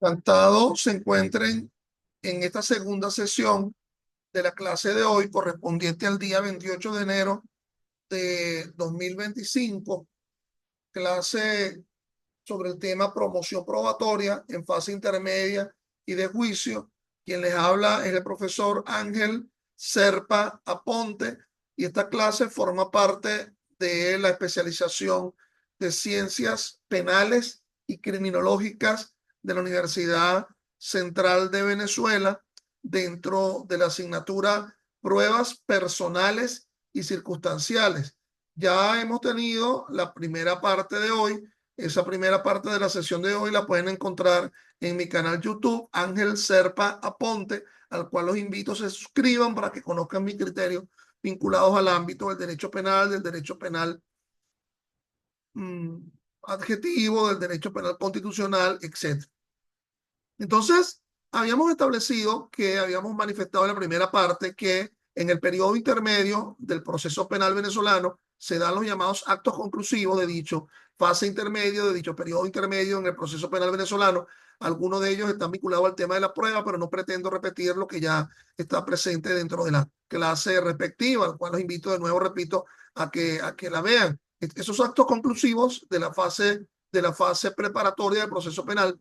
Encantado se encuentren en esta segunda sesión de la clase de hoy, correspondiente al día 28 de enero de 2025, clase sobre el tema promoción probatoria en fase intermedia y de juicio. Quien les habla es el profesor Ángel Serpa Aponte, y esta clase forma parte de la especialización de ciencias penales y criminológicas de la Universidad Central de Venezuela, dentro de la asignatura Pruebas Personales y Circunstanciales. Ya hemos tenido la primera parte de hoy. Esa primera parte de la sesión de hoy la pueden encontrar en mi canal YouTube, Ángel Serpa Aponte, al cual los invito a se suscriban para que conozcan mis criterios vinculados al ámbito del derecho penal mm, adjetivo, del derecho penal constitucional, etc. Entonces, habíamos establecido que habíamos manifestado en la primera parte que en el periodo intermedio del proceso penal venezolano se dan los llamados actos conclusivos de dicho fase intermedio, de dicho periodo intermedio en el proceso penal venezolano. Algunos de ellos están vinculados al tema de la prueba, pero no pretendo repetir lo que ya está presente dentro de la clase respectiva, al cual los invito de nuevo, repito, a que la vean. Esos actos conclusivos de la fase preparatoria del proceso penal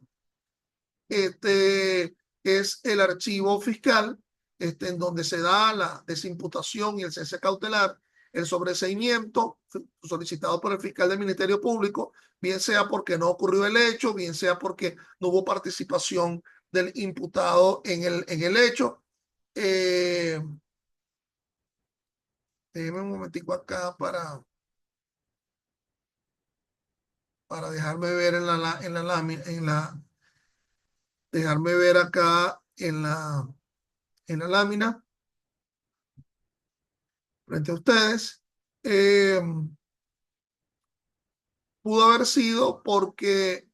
es el archivo fiscal, en donde se da la desimputación y el cese cautelar, el sobreseimiento solicitado por el fiscal del Ministerio Público, bien sea porque no ocurrió el hecho, bien sea porque no hubo participación del imputado en el hecho. Eh, Déjeme un momentico acá para dejarme ver en la lámina, dejarme ver acá en la lámina frente a ustedes. Eh, Pudo haber sido porque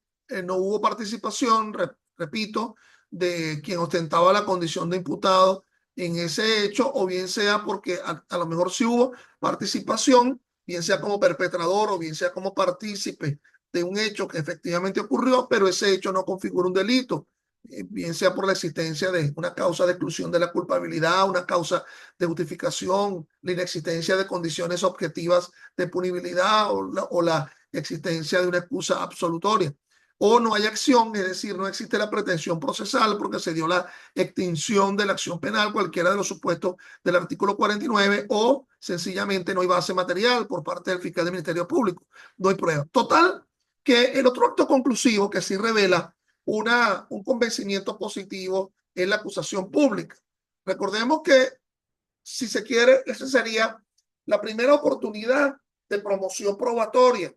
no hubo participación, repito, de quien ostentaba la condición de imputado en ese hecho, o bien sea porque a lo mejor sí hubo participación, bien sea como perpetrador o bien sea como partícipe de un hecho que efectivamente ocurrió, pero ese hecho no configura un delito, bien sea por la existencia de una causa de exclusión de la culpabilidad, una causa de justificación, la inexistencia de condiciones objetivas de punibilidad o la existencia de una excusa absolutoria. O no hay acción, es decir, no existe la pretensión procesal porque se dio la extinción de la acción penal, cualquiera de los supuestos del artículo 49, o sencillamente no hay base material por parte del fiscal del Ministerio Público. No hay prueba. Total, que el otro acto conclusivo que sí revela un convencimiento positivo es la acusación pública. Recordemos que, si se quiere, esa sería la primera oportunidad de promoción probatoria.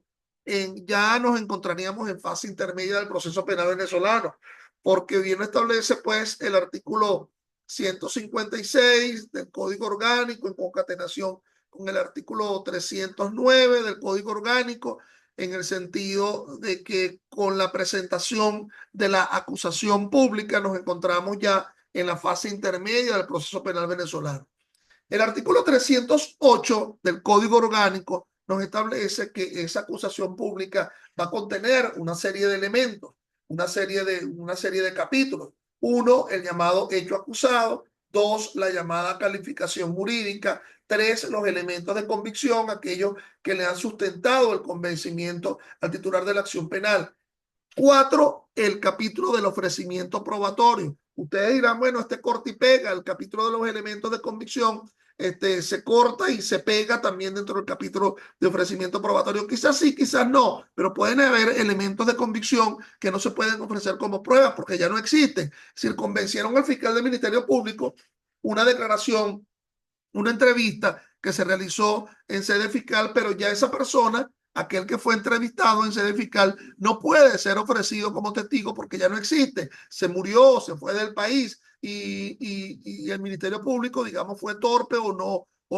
Ya nos encontraríamos en fase intermedia del proceso penal venezolano, porque bien establece pues el artículo 156 del Código Orgánico en concatenación con el artículo 309 del Código Orgánico, en el sentido de que con la presentación de la acusación pública nos encontramos ya en la fase intermedia del proceso penal venezolano. El artículo 308 del Código Orgánico nos establece que esa acusación pública va a contener una serie de elementos, una serie de capítulos. Uno, el llamado hecho acusado. Dos, la llamada calificación jurídica. Tres, los elementos de convicción, aquellos que le han sustentado el convencimiento al titular de la acción penal. Cuatro, el capítulo del ofrecimiento probatorio. Ustedes dirán, bueno, corta y pega, el capítulo de los elementos de convicción, se corta y se pega también dentro del capítulo de ofrecimiento probatorio. Quizás sí, quizás no, pero pueden haber elementos de convicción que no se pueden ofrecer como pruebas porque ya no existen. Si convencieron al fiscal del Ministerio Público, una declaración, una entrevista que se realizó en sede fiscal, pero ya esa persona, aquel que fue entrevistado en sede fiscal, no puede ser ofrecido como testigo porque ya no existe, se murió, se fue del país, y el Ministerio Público, digamos, fue torpe o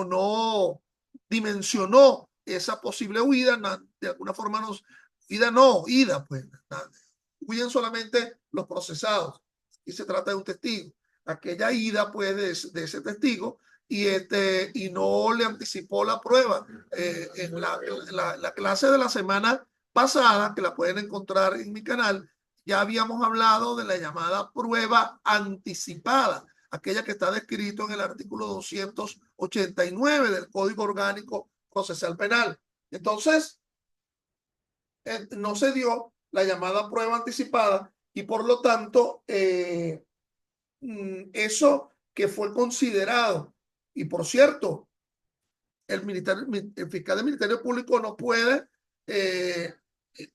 no dimensionó esa posible huida. De alguna forma huida, pues huyen solamente los procesados y se trata de un testigo. Aquella ida pues de ese testigo, y no le anticipó la prueba. En la clase de la semana pasada, que la pueden encontrar en mi canal, ya habíamos hablado de la llamada prueba anticipada, aquella que está descrito en el artículo 289 del Código Orgánico Procesal Penal. Entonces, no se dio la llamada prueba anticipada y por lo tanto, eso que fue considerado, y por cierto, el fiscal del Ministerio Público no puede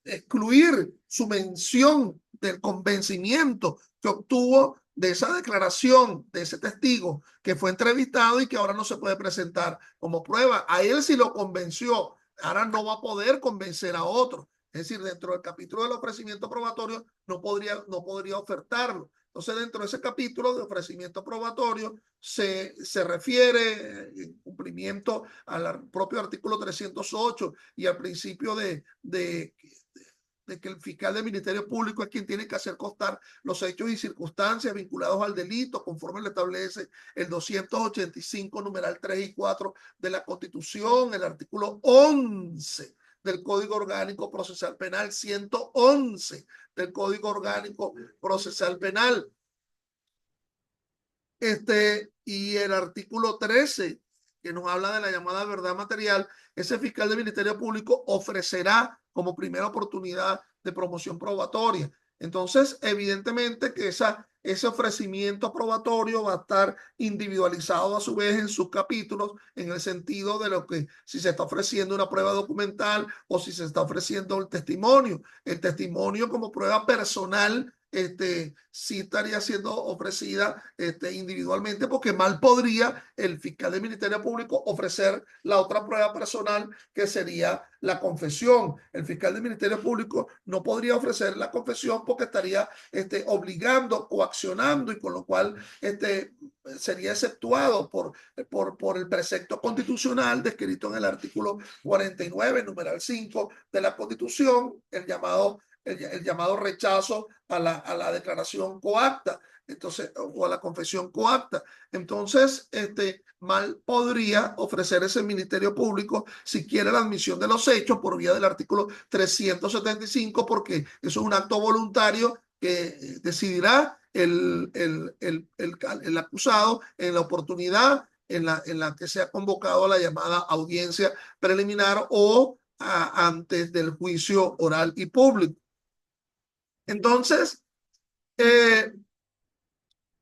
excluir su mención del convencimiento que obtuvo de esa declaración de ese testigo que fue entrevistado y que ahora no se puede presentar como prueba. A él sí lo convenció, ahora no va a poder convencer a otro. Es decir, dentro del capítulo del ofrecimiento probatorio no podría ofertarlo. Entonces, dentro de ese capítulo de ofrecimiento probatorio se refiere en cumplimiento al propio artículo 308 y al principio de que el fiscal del Ministerio Público es quien tiene que hacer constar los hechos y circunstancias vinculados al delito, conforme lo establece el 285, numeral 3 y 4 de la Constitución, el artículo 11 del Código Orgánico Procesal Penal, 111 del Código Orgánico Procesal Penal. Y el artículo 13, que nos habla de la llamada verdad material, ese fiscal del Ministerio Público ofrecerá como primera oportunidad de promoción probatoria. Entonces, evidentemente que ese ofrecimiento probatorio va a estar individualizado a su vez en sus capítulos, en el sentido de lo que si se está ofreciendo una prueba documental o si se está ofreciendo el testimonio. El testimonio como prueba personal sí estaría siendo ofrecida individualmente, porque mal podría el fiscal del Ministerio Público ofrecer la otra prueba personal, que sería la confesión. El fiscal del Ministerio Público no podría ofrecer la confesión porque estaría obligando, coaccionando, y con lo cual sería exceptuado por el precepto constitucional descrito en el artículo 49, numeral 5 de la Constitución, el llamado rechazo a la declaración coacta, entonces, o a la confesión coacta. Entonces, mal podría ofrecer ese Ministerio Público si quiere la admisión de los hechos por vía del artículo 375, porque eso es un acto voluntario que decidirá el acusado en la oportunidad en la que se ha convocado a la llamada audiencia preliminar o antes del juicio oral y público. Entonces,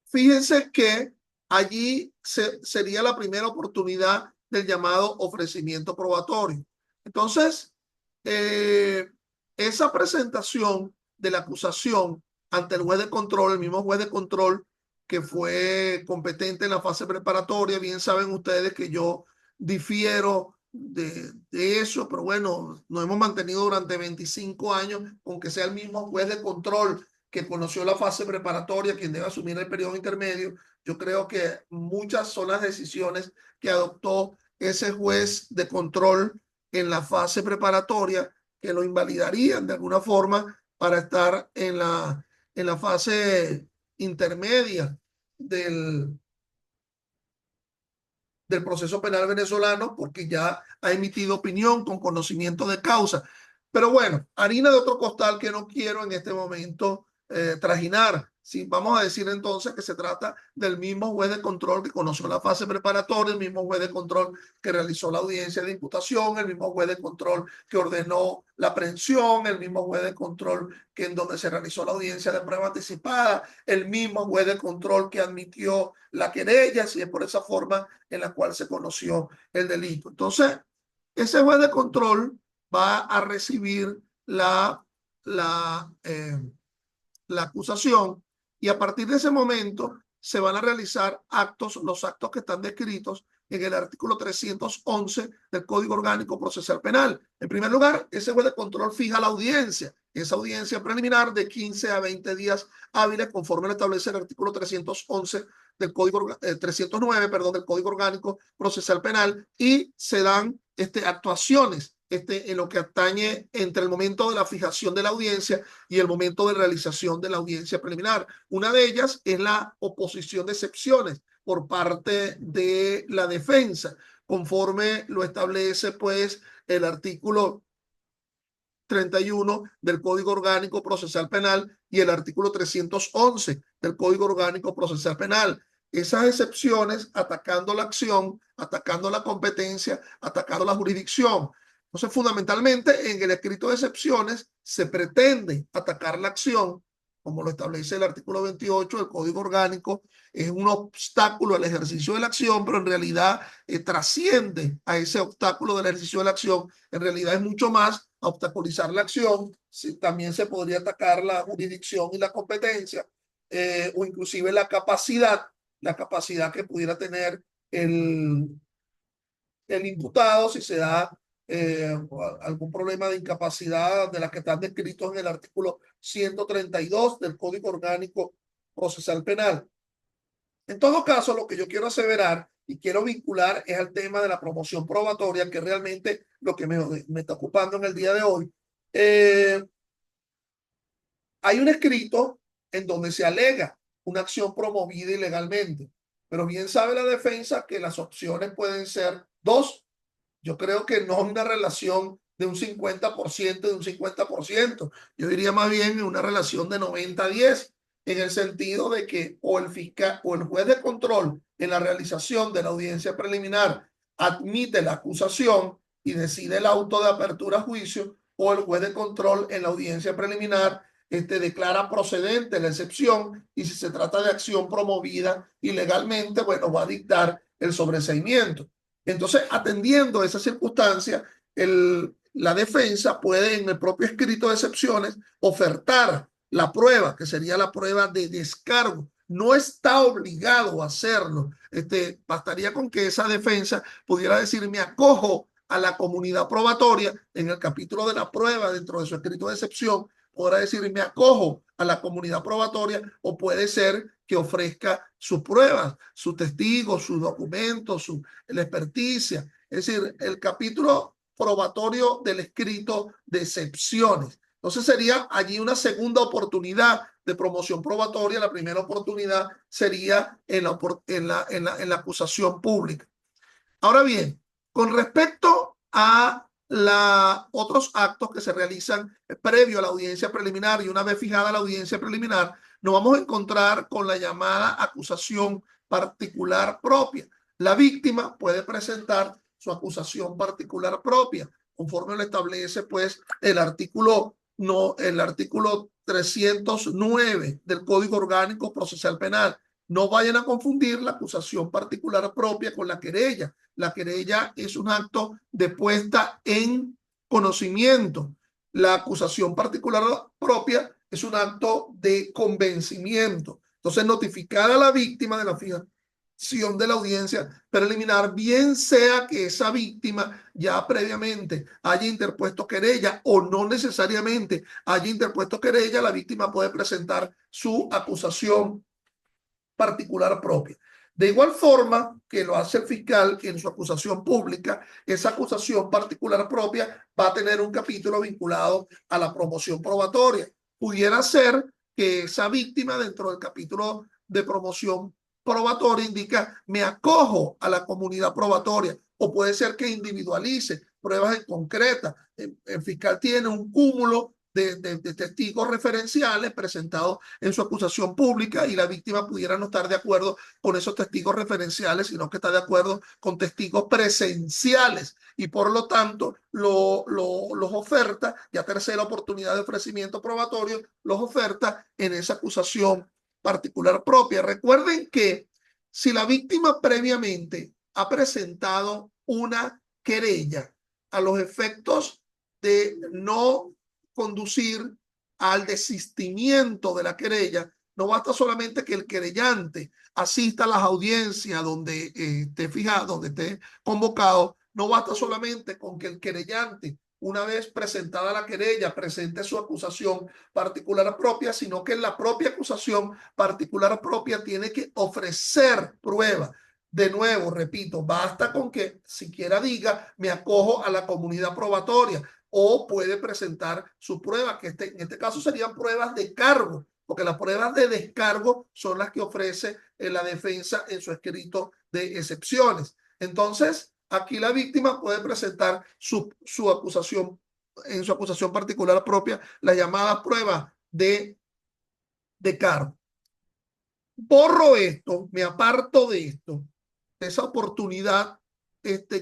fíjense que allí sería la primera oportunidad del llamado ofrecimiento probatorio. Entonces, esa presentación de la acusación ante el juez de control, el mismo juez de control que fue competente en la fase preparatoria, bien saben ustedes que yo difiero de eso, pero bueno, nos hemos mantenido durante 25 años con que sea el mismo juez de control que conoció la fase preparatoria quien debe asumir el periodo intermedio. Yo creo que muchas son las decisiones que adoptó ese juez de control en la fase preparatoria que lo invalidarían de alguna forma para estar en la fase intermedia del proceso penal venezolano, porque ya ha emitido opinión con conocimiento de causa. Pero bueno, harina de otro costal que no quiero en este momento trajinar. Sí, vamos a decir entonces que se trata del mismo juez de control que conoció la fase preparatoria, el mismo juez de control que realizó la audiencia de imputación, el mismo juez de control que ordenó la aprehensión, el mismo juez de control que en donde se realizó la audiencia de prueba anticipada, el mismo juez de control que admitió la querella, si es por esa forma en la cual se conoció el delito. Entonces, ese juez de control va a recibir la acusación, y a partir de ese momento se van a realizar los actos que están descritos en el artículo 311 del Código Orgánico Procesal Penal. En primer lugar, ese juez de control fija la audiencia, esa audiencia preliminar de 15 a 20 días hábiles, conforme lo establece el artículo 311 del Código 309, perdón, del Código Orgánico Procesal Penal, y se dan actuaciones en lo que atañe entre el momento de la fijación de la audiencia y el momento de realización de la audiencia preliminar. Una de ellas es la oposición de excepciones por parte de la defensa, conforme lo establece pues el artículo 31 del Código Orgánico Procesal Penal y el artículo 311 del Código Orgánico Procesal Penal. Esas excepciones atacando la acción, atacando la competencia, atacando la jurisdicción. Entonces, fundamentalmente, en el escrito de excepciones se pretende atacar la acción, como lo establece el artículo 28 del Código Orgánico. Es un obstáculo al ejercicio de la acción, pero en realidad trasciende a ese obstáculo del ejercicio de la acción. En realidad es mucho más a obstaculizar la acción. También se podría atacar la jurisdicción y la competencia, o inclusive la capacidad que pudiera tener el imputado si se da algún problema de incapacidad de las que están descritos en el artículo 132 del Código Orgánico Procesal Penal. En todo caso, lo que yo quiero aseverar y quiero vincular es al tema de la promoción probatoria, que es realmente lo que me está ocupando en el día de hoy. Hay un escrito en donde se alega una acción promovida ilegalmente, pero bien sabe la defensa que las opciones pueden ser dos. Yo creo que no es una relación de un 50%, de un 50%. Yo diría más bien una relación de 90-10, en el sentido de que o el fiscal o el juez de control en la realización de la audiencia preliminar admite la acusación y decide el auto de apertura a juicio, o el juez de control en la audiencia preliminar declara procedente la excepción, y si se trata de acción promovida ilegalmente, bueno, va a dictar el sobreseimiento. Entonces, atendiendo a esa circunstancia, la defensa puede en el propio escrito de excepciones ofertar la prueba, que sería la prueba de descargo. No está obligado a hacerlo. Bastaría con que esa defensa pudiera decir: me acojo a la comunidad probatoria. En el capítulo de la prueba, dentro de su escrito de excepción, podrá decir: me acojo a la comunidad probatoria, o puede ser que ofrezca sus pruebas, sus testigos, sus documentos, la experticia. Es decir, el capítulo probatorio del escrito de excepciones. Entonces sería allí una segunda oportunidad de promoción probatoria. La primera oportunidad sería en la acusación pública. Ahora bien, con respecto a otros actos que se realizan previo a la audiencia preliminar, y una vez fijada la audiencia preliminar, nos vamos a encontrar con la llamada acusación particular propia. La víctima puede presentar su acusación particular propia, conforme lo establece pues el artículo 309 del Código Orgánico Procesal Penal. No vayan a confundir la acusación particular propia con la querella. La querella es un acto de puesta en conocimiento. La acusación particular propia es un acto de convencimiento. Entonces, notificar a la víctima de la fijación de la audiencia preliminar, bien sea que esa víctima ya previamente haya interpuesto querella o no necesariamente haya interpuesto querella, la víctima puede presentar su acusación particular propia. De igual forma que lo hace el fiscal en su acusación pública, esa acusación particular propia va a tener un capítulo vinculado a la promoción probatoria. Pudiera ser que esa víctima, dentro del capítulo de promoción probatoria, indica: me acojo a la comunidad probatoria, o puede ser que individualice pruebas en concreta. El fiscal tiene un cúmulo de testigos referenciales presentados en su acusación pública, y la víctima pudiera no estar de acuerdo con esos testigos referenciales, sino que está de acuerdo con testigos presenciales, y por lo tanto los oferta, ya tercera oportunidad de ofrecimiento probatorio, los oferta en esa acusación particular propia. Recuerden que si la víctima previamente ha presentado una querella a los efectos de no conducir al desistimiento de la querella, no basta solamente que el querellante asista a las audiencias donde esté fijado, donde esté convocado. No basta solamente con que el querellante, una vez presentada la querella, presente su acusación particular propia, sino que la propia acusación particular propia tiene que ofrecer pruebas. De nuevo, repito, basta con que siquiera diga: me acojo a la comunidad probatoria, o puede presentar su prueba, que en este caso serían pruebas de cargo, porque las pruebas de descargo son las que ofrece la defensa en su escrito de excepciones. Entonces, aquí la víctima puede presentar su acusación en su acusación particular propia, la llamada prueba de cargo. Borro esto, me aparto de esto, de esa oportunidad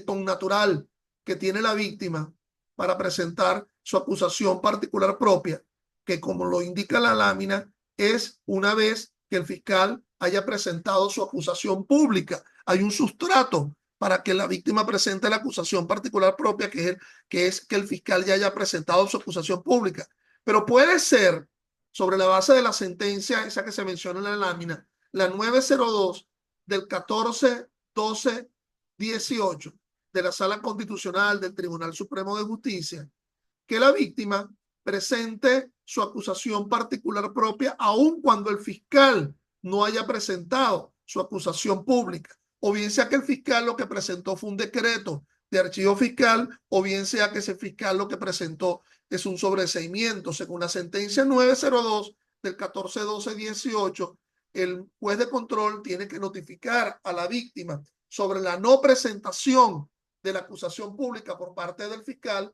connatural que tiene la víctima para presentar su acusación particular propia, que como lo indica la lámina, es una vez que el fiscal haya presentado su acusación pública. Hay un sustrato para que la víctima presente la acusación particular propia, que es que el fiscal ya haya presentado su acusación pública. Pero puede ser, sobre la base de la sentencia esa que se menciona en la lámina, la 902 del 14-12-18 de la Sala Constitucional del Tribunal Supremo de Justicia, que la víctima presente su acusación particular propia aun cuando el fiscal no haya presentado su acusación pública, o bien sea que el fiscal lo que presentó fue un decreto de archivo fiscal, o bien sea que ese fiscal lo que presentó es un sobreseimiento. Según la sentencia 902 del 14-12-18, el juez de control tiene que notificar a la víctima sobre la no presentación de la acusación pública por parte del fiscal,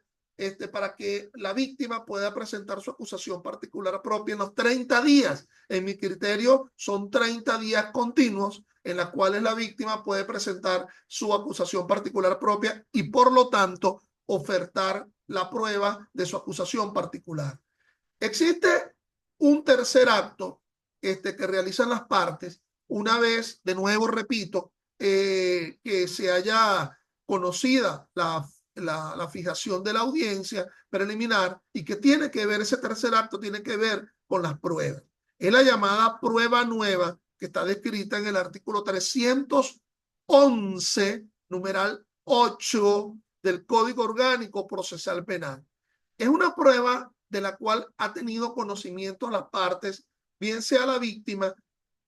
para que la víctima pueda presentar su acusación particular propia en los 30 días. En mi criterio, son 30 días continuos en los cuales la víctima puede presentar su acusación particular propia y, por lo tanto, ofertar la prueba de su acusación particular. Existe un tercer acto que realizan las partes una vez, de nuevo repito, que se haya conocida la fijación de la audiencia preliminar, y que tiene que ver, ese tercer acto tiene que ver con las pruebas. Es la llamada prueba nueva, que está descrita en el artículo 311, numeral 8 del Código Orgánico Procesal Penal. Es una prueba de la cual ha tenido conocimiento las partes, bien sea la víctima,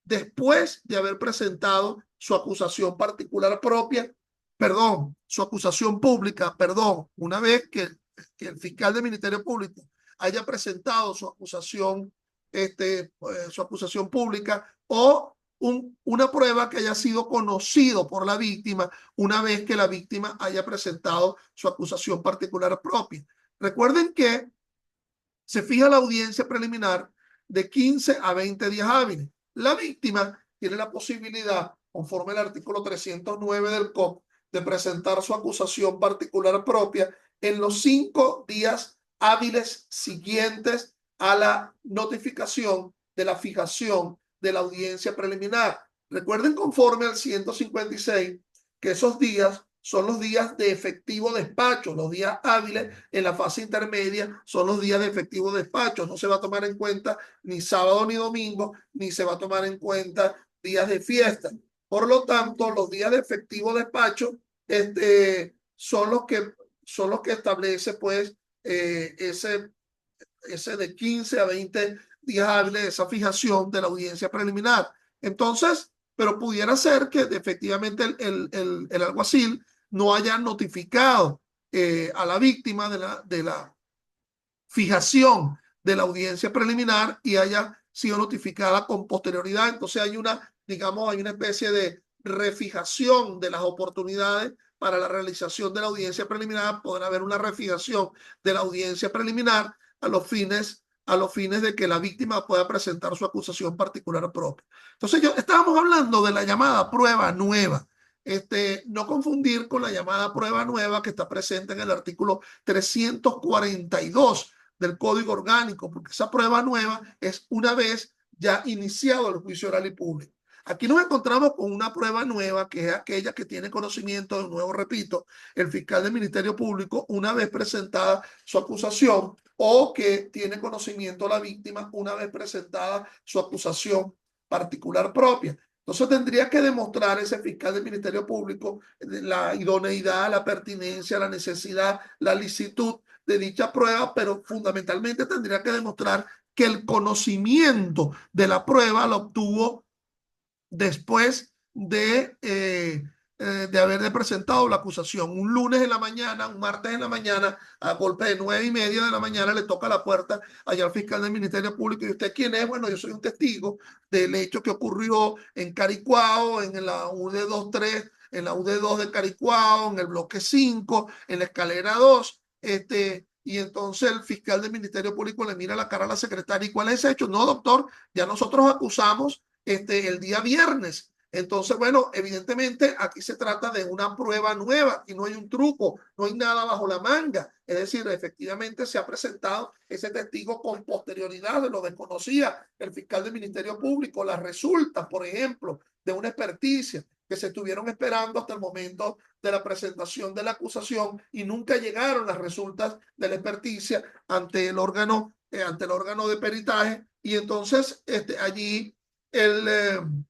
después de haber presentado su acusación particular propia, perdón, su acusación pública, perdón, una vez que el fiscal del Ministerio Público haya presentado su acusación, su acusación pública, o una prueba que haya sido conocido por la víctima una vez que la víctima haya presentado su acusación particular propia. Recuerden que se fija la audiencia preliminar de 15 a 20 días hábiles. La víctima tiene la posibilidad, conforme al artículo 309 del COP, de presentar su acusación particular propia en los 5 días hábiles siguientes a la notificación de la fijación de la audiencia preliminar. Recuerden, conforme al 156, que esos días son los días de efectivo despacho. Los días hábiles en la fase intermedia son los días de efectivo despacho. No se va a tomar en cuenta ni sábado ni domingo, ni se va a tomar en cuenta días de fiesta. Por lo tanto, los días de efectivo despacho son los que establece pues ese de 15 a 20 días hábiles de esa fijación de la audiencia preliminar. Entonces, pero pudiera ser que efectivamente el alguacil no haya notificado a la víctima de la fijación de la audiencia preliminar y haya sido notificada con posterioridad. Entonces hay digamos, hay una especie de refijación de las oportunidades para la realización de la audiencia preliminar. Podrá haber una refijación de la audiencia preliminar a los fines de que la víctima pueda presentar su acusación particular propia. Entonces, estábamos hablando de la llamada prueba nueva. No confundir con la llamada prueba nueva que está presente en el artículo 342 del Código Orgánico, porque esa prueba nueva es una vez ya iniciado el juicio oral y público. Aquí nos encontramos con una prueba nueva, que es aquella que tiene conocimiento, de nuevo repito, el fiscal del Ministerio Público una vez presentada su acusación, o que tiene conocimiento la víctima una vez presentada su acusación particular propia. Entonces tendría que demostrar ese fiscal del Ministerio Público la idoneidad, la pertinencia, la necesidad, la licitud de dicha prueba, pero fundamentalmente tendría que demostrar que el conocimiento de la prueba lo obtuvo después de haber presentado la acusación. Un lunes en la mañana, un martes en la mañana, a golpe de 9:30 de la mañana, le toca la puerta allá al fiscal del Ministerio Público. ¿Y usted quién es? Bueno, yo soy un testigo del hecho que ocurrió en Caricuao, en la UD23, en la UD2 de Caricuao, en el bloque 5, en la escalera 2. y entonces el fiscal del Ministerio Público le mira la cara a la secretaria. ¿Y cuál es ese hecho? No, doctor, ya nosotros acusamos el día viernes. Entonces, bueno, evidentemente aquí se trata de una prueba nueva y no hay un truco, no hay nada bajo la manga. Es decir, efectivamente se ha presentado ese testigo con posterioridad, lo desconocía el fiscal del Ministerio Público, las resultas, por ejemplo, de una experticia que se estuvieron esperando hasta el momento de la presentación de la acusación y nunca llegaron las resultas de la experticia ante el órgano de peritaje, y entonces allí él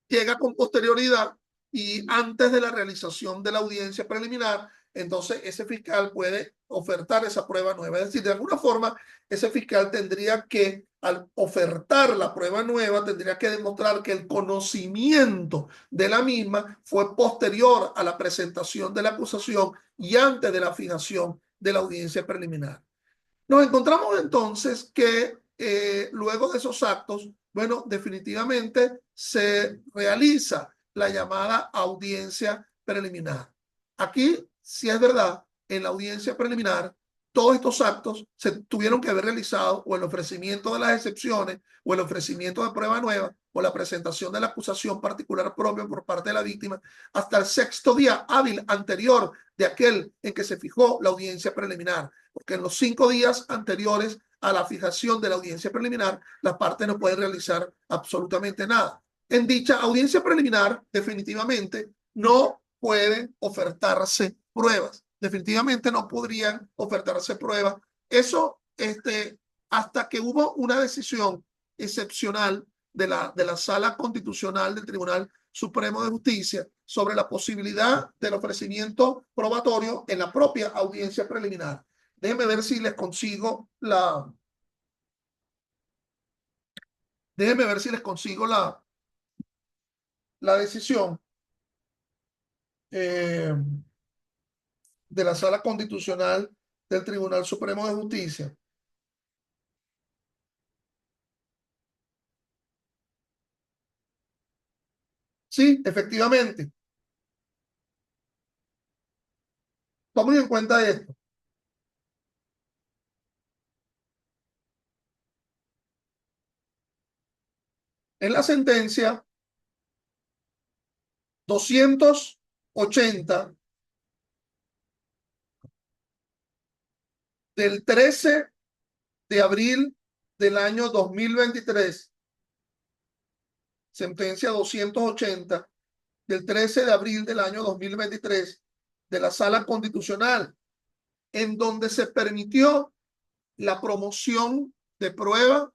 llega con posterioridad y antes de la realización de la audiencia preliminar, entonces ese fiscal puede ofertar esa prueba nueva. Es decir, de alguna forma, ese fiscal tendría que, al ofertar la prueba nueva, tendría que demostrar que el conocimiento de la misma fue posterior a la presentación de la acusación y antes de la fijación de la audiencia preliminar. Nos encontramos entonces que luego de esos actos, bueno, definitivamente se realiza la llamada audiencia preliminar. Aquí, si es verdad, en la audiencia preliminar, todos estos actos se tuvieron que haber realizado o el ofrecimiento de las excepciones o el ofrecimiento de prueba nueva o la presentación de la acusación particular propia por parte de la víctima hasta el sexto día hábil anterior de aquel en que se fijó la audiencia preliminar, porque en los 5 días anteriores a la fijación de la audiencia preliminar, las partes no pueden realizar absolutamente nada. En dicha audiencia preliminar, definitivamente, no pueden ofertarse pruebas. Definitivamente no podrían ofertarse pruebas. Eso, hasta que hubo una decisión excepcional de la Sala Constitucional del Tribunal Supremo de Justicia sobre la posibilidad del ofrecimiento probatorio en la propia audiencia preliminar. Déjenme ver si les consigo déjenme ver si les consigo la decisión de la Sala Constitucional del Tribunal Supremo de Justicia. Sí, efectivamente. Tomen en cuenta esto. En la sentencia 280 del 13 de abril del año 2023, sentencia 280 del 13 de abril del año 2023 de la Sala Constitucional, en donde se permitió la promoción de prueba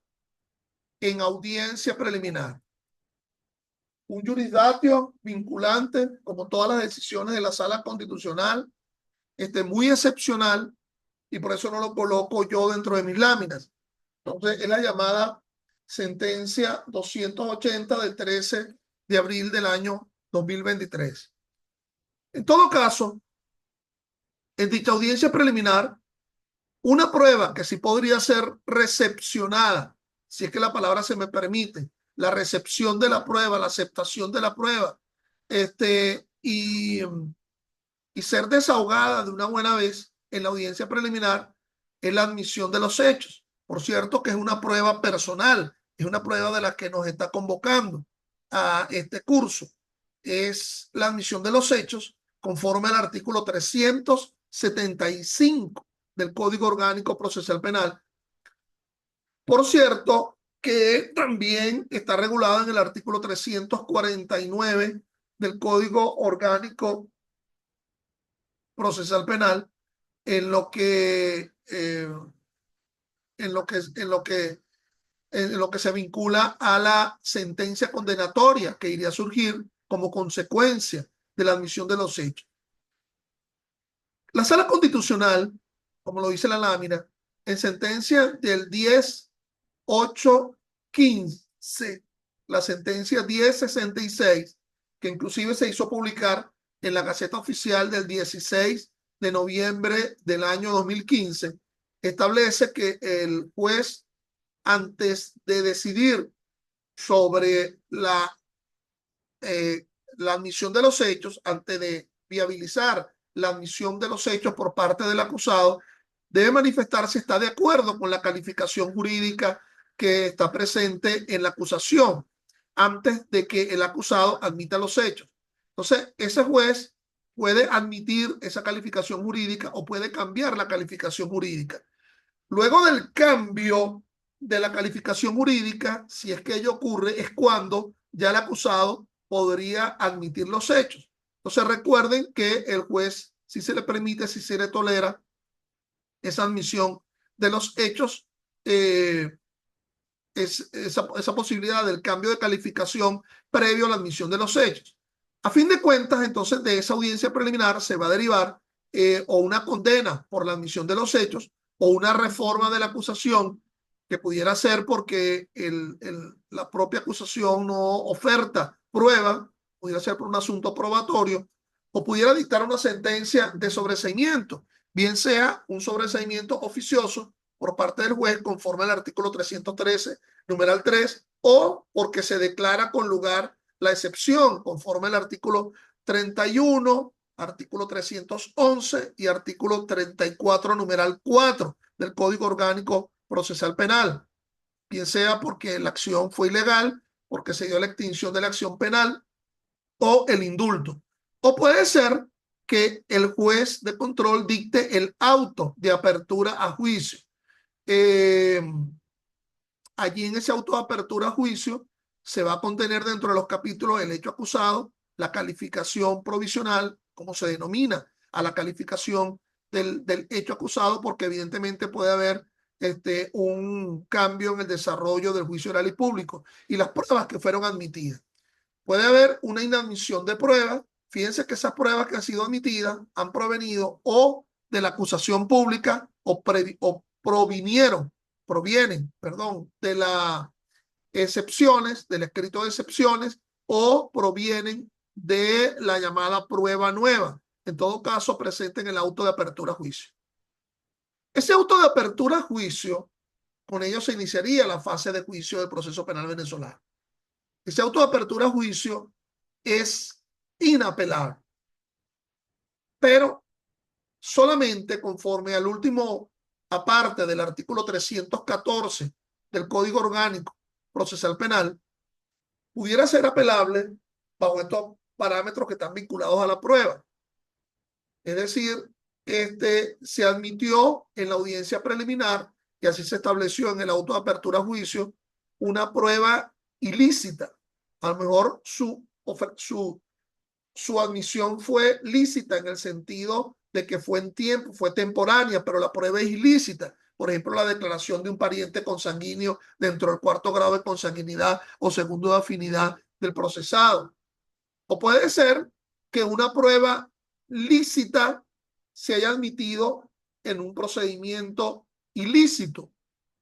en audiencia preliminar. Un jurisdictio vinculante, como todas las decisiones de la Sala Constitucional, muy excepcional, y por eso no lo coloco yo dentro de mis láminas. Entonces, es la llamada sentencia 280 del 13 de abril del año 2023. En todo caso, en dicha audiencia preliminar, una prueba que sí podría ser recepcionada, si es que la palabra se me permite, la recepción de la prueba, la aceptación de la prueba, y ser desahogada de una buena vez en la audiencia preliminar, es la admisión de los hechos. Por cierto, que es una prueba personal, es una prueba de la que nos está convocando a este curso. Es la admisión de los hechos conforme al artículo 375 del Código Orgánico Procesal Penal. Por cierto, que también está regulada en el artículo 349 del Código Orgánico Procesal Penal, en lo que, en lo que se vincula a la sentencia condenatoria que iría a surgir como consecuencia de la admisión de los hechos. La Sala Constitucional, como lo dice la lámina, en sentencia del 10.8.15, la sentencia 10.66, que inclusive se hizo publicar en la Gaceta Oficial del 16 de noviembre del año 2015, establece que el juez, antes de decidir sobre la admisión de los hechos, antes de viabilizar la admisión de los hechos por parte del acusado, debe manifestar si está de acuerdo con la calificación jurídica que está presente en la acusación antes de que el acusado admita los hechos. Entonces, ese juez puede admitir esa calificación jurídica o puede cambiar la calificación jurídica. Luego del cambio de la calificación jurídica, si es que ello ocurre, es cuando ya el acusado podría admitir los hechos. Entonces recuerden que el juez, si se le permite, si se le tolera esa admisión de los hechos, es esa posibilidad del cambio de calificación previo a la admisión de los hechos. A fin de cuentas, entonces, de esa audiencia preliminar se va a derivar o una condena por la admisión de los hechos o una reforma de la acusación que pudiera ser porque la propia acusación no oferta prueba, pudiera ser por un asunto probatorio o pudiera dictar una sentencia de sobreseimiento, bien sea un sobreseimiento oficioso por parte del juez conforme al artículo 313, numeral 3, o porque se declara con lugar la excepción conforme al artículo 31, artículo 311 y artículo 34, numeral 4 del Código Orgánico Procesal Penal, bien sea porque la acción fue ilegal, porque se dio la extinción de la acción penal o el indulto. O puede ser que el juez de control dicte el auto de apertura a juicio. Allí en ese auto de apertura a juicio se va a contener dentro de los capítulos el hecho acusado, la calificación provisional, como se denomina a la calificación del hecho acusado, porque evidentemente puede haber un cambio en el desarrollo del juicio oral y público y las pruebas que fueron admitidas. Puede haber una inadmisión de pruebas. Fíjense que esas pruebas que han sido admitidas han provenido o de la acusación pública o provienen, de las excepciones, del escrito de excepciones, o provienen de la llamada prueba nueva. En todo caso, presenten el auto de apertura a juicio. Ese auto de apertura a juicio, con ello se iniciaría la fase de juicio del proceso penal venezolano. Ese auto de apertura a juicio es inapelable, pero solamente conforme al último aparte del artículo 314 del Código Orgánico Procesal Penal, pudiera ser apelable bajo estos parámetros que están vinculados a la prueba. Es decir, se admitió en la audiencia preliminar, y así se estableció en el auto de apertura a juicio, una prueba ilícita. A lo mejor su admisión fue lícita en el sentido de que fue en tiempo, fue temporánea, pero la prueba es ilícita. Por ejemplo, la declaración de un pariente consanguíneo dentro del cuarto grado de consanguinidad o segundo de afinidad del procesado. O puede ser que una prueba lícita se haya admitido en un procedimiento ilícito.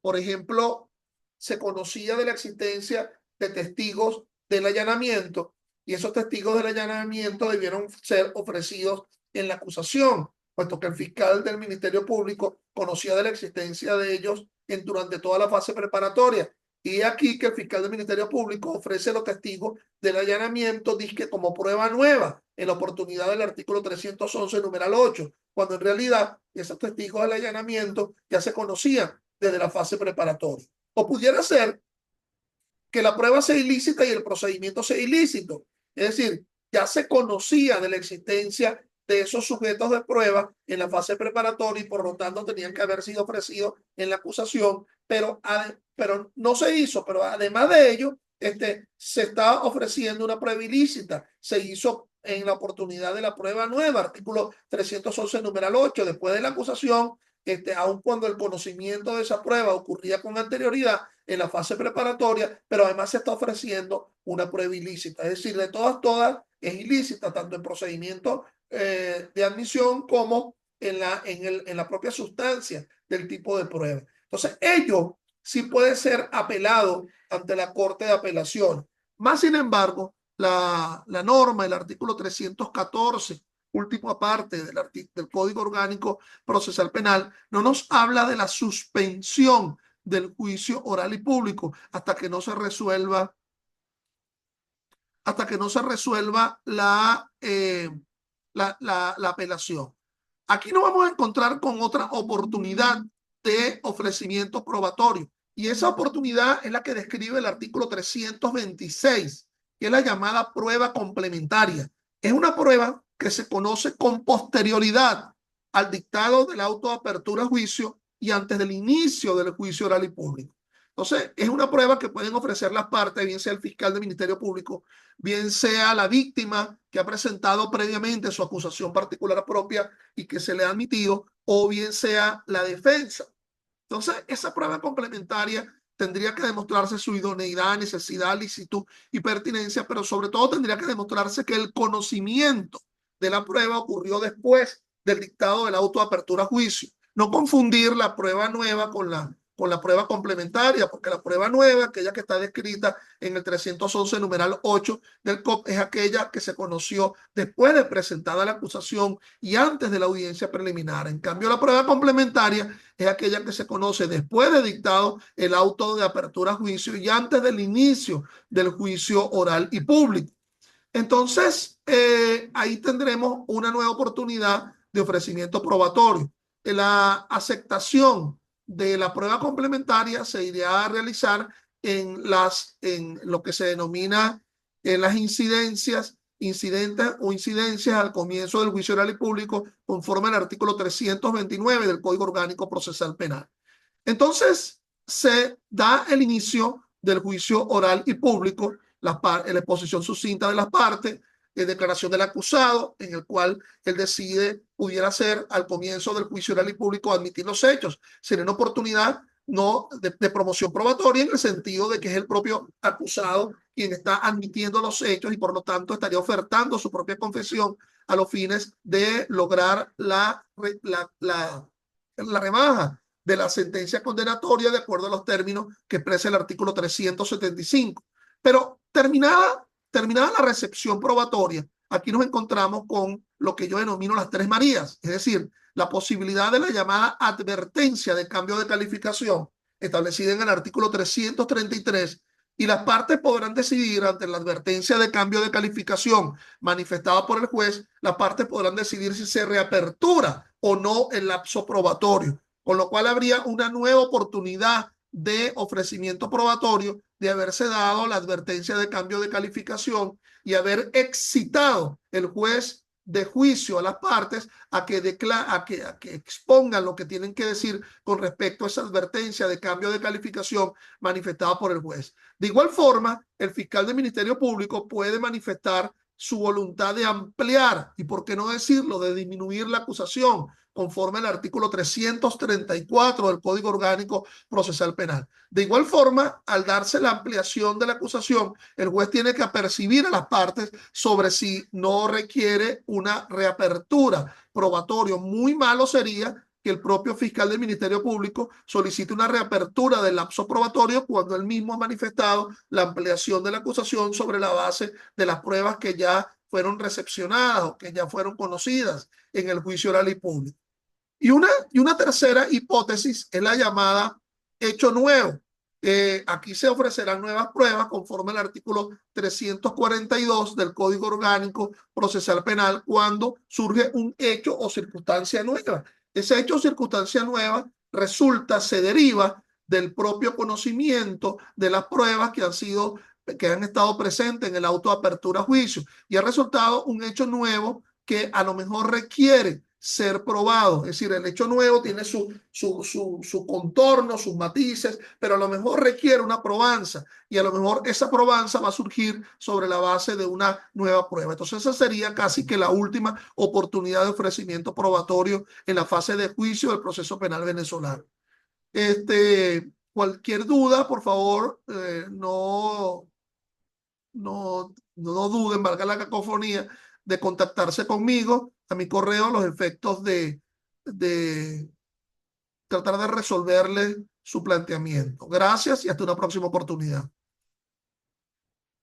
Por ejemplo, se conocía de la existencia de testigos del allanamiento y esos testigos del allanamiento debieron ser ofrecidos en la acusación, puesto que el fiscal del Ministerio Público conocía de la existencia de ellos durante toda la fase preparatoria. Y aquí que el fiscal del Ministerio Público ofrece los testigos del allanamiento, dice como prueba nueva, en la oportunidad del artículo 311, numeral 8, cuando en realidad esos testigos del allanamiento ya se conocían desde la fase preparatoria. O pudiera ser que la prueba sea ilícita y el procedimiento sea ilícito. Es decir, ya se conocía de la existencia de esos sujetos de prueba en la fase preparatoria y por lo tanto tenían que haber sido ofrecidos en la acusación, pero no se hizo. Pero además de ello, se está ofreciendo una prueba ilícita. Se hizo en la oportunidad de la prueba nueva, artículo 311, numeral 8, después de la acusación, aun cuando el conocimiento de esa prueba ocurría con anterioridad en la fase preparatoria, pero además se está ofreciendo una prueba ilícita. Es decir, de todas es ilícita, tanto en procedimiento de admisión como en la propia sustancia del tipo de prueba. Entonces, ello sí puede ser apelado ante la Corte de Apelación. Más sin embargo, la norma, el artículo 314, última parte del Código Orgánico Procesal Penal, no nos habla de la suspensión del juicio oral y público hasta que no se resuelva la la apelación. Aquí nos vamos a encontrar con otra oportunidad de ofrecimiento probatorio. Y esa oportunidad es la que describe el artículo 326, que es la llamada prueba complementaria. Es una prueba que se conoce con posterioridad al dictado del auto de apertura a juicio y antes del inicio del juicio oral y público. Entonces, es una prueba que pueden ofrecer las partes, bien sea el fiscal del Ministerio Público, bien sea la víctima que ha presentado previamente su acusación particular propia y que se le ha admitido, o bien sea la defensa. Entonces, esa prueba complementaria tendría que demostrarse su idoneidad, necesidad, licitud y pertinencia, pero sobre todo tendría que demostrarse que el conocimiento de la prueba ocurrió después del dictado del auto de apertura a juicio. No confundir la prueba nueva con la prueba complementaria, porque la prueba nueva, aquella que está descrita en el 311 numeral 8 del COP, es aquella que se conoció después de presentada la acusación y antes de la audiencia preliminar. En cambio, la prueba complementaria es aquella que se conoce después de dictado el auto de apertura a juicio y antes del inicio del juicio oral y público. Entonces, ahí tendremos una nueva oportunidad de ofrecimiento probatorio. La aceptación de la prueba complementaria se irá a realizar en lo que se denomina las incidentes o incidencias al comienzo del juicio oral y público, conforme al artículo 329 del Código Orgánico Procesal Penal. Entonces, se da el inicio del juicio oral y público, la exposición sucinta de las partes, declaración del acusado, en el cual él decide, pudiera ser al comienzo del juicio oral y público, admitir los hechos. Sería una oportunidad no de promoción probatoria, en el sentido de que es el propio acusado quien está admitiendo los hechos y por lo tanto estaría ofertando su propia confesión a los fines de lograr la rebaja de la sentencia condenatoria de acuerdo a los términos que expresa el artículo 375. Pero terminada la recepción probatoria, aquí nos encontramos con lo que yo denomino las tres Marías, es decir, la posibilidad de la llamada advertencia de cambio de calificación establecida en el artículo 333, y las partes podrán decidir ante la advertencia de cambio de calificación manifestada por el juez. Las partes podrán decidir si se reapertura o no el lapso probatorio, con lo cual habría una nueva oportunidad de ofrecimiento probatorio de haberse dado la advertencia de cambio de calificación y haber excitado el juez de juicio a las partes a que expongan lo que tienen que decir con respecto a esa advertencia de cambio de calificación manifestada por el juez. De igual forma, el fiscal del Ministerio Público puede manifestar su voluntad de ampliar y, por qué no decirlo, de disminuir la acusación conforme al artículo 334 del Código Orgánico Procesal Penal. De igual forma, al darse la ampliación de la acusación, el juez tiene que apercibir a las partes sobre si no requiere una reapertura probatoria. Muy malo sería que el propio fiscal del Ministerio Público solicite una reapertura del lapso probatorio cuando él mismo ha manifestado la ampliación de la acusación sobre la base de las pruebas que ya fueron recepcionadas o que ya fueron conocidas en el juicio oral y público. Y una tercera hipótesis es la llamada hecho nuevo. Aquí se ofrecerán nuevas pruebas conforme al artículo 342 del Código Orgánico Procesal Penal cuando surge un hecho o circunstancia nueva. Ese hecho o circunstancia nueva se deriva del propio conocimiento de las pruebas que han estado presentes en el auto de apertura a juicio y ha resultado un hecho nuevo que a lo mejor requiere ser probado. Es decir, el hecho nuevo tiene su contorno, sus matices, pero a lo mejor requiere una probanza y a lo mejor esa probanza va a surgir sobre la base de una nueva prueba. Entonces esa sería casi que la última oportunidad de ofrecimiento probatorio en la fase de juicio del proceso penal venezolano. Cualquier duda, por favor, no duden, valga la cacofonía, de contactarse conmigo a mi correo a los efectos de tratar de resolverle su planteamiento. Gracias y hasta una próxima oportunidad.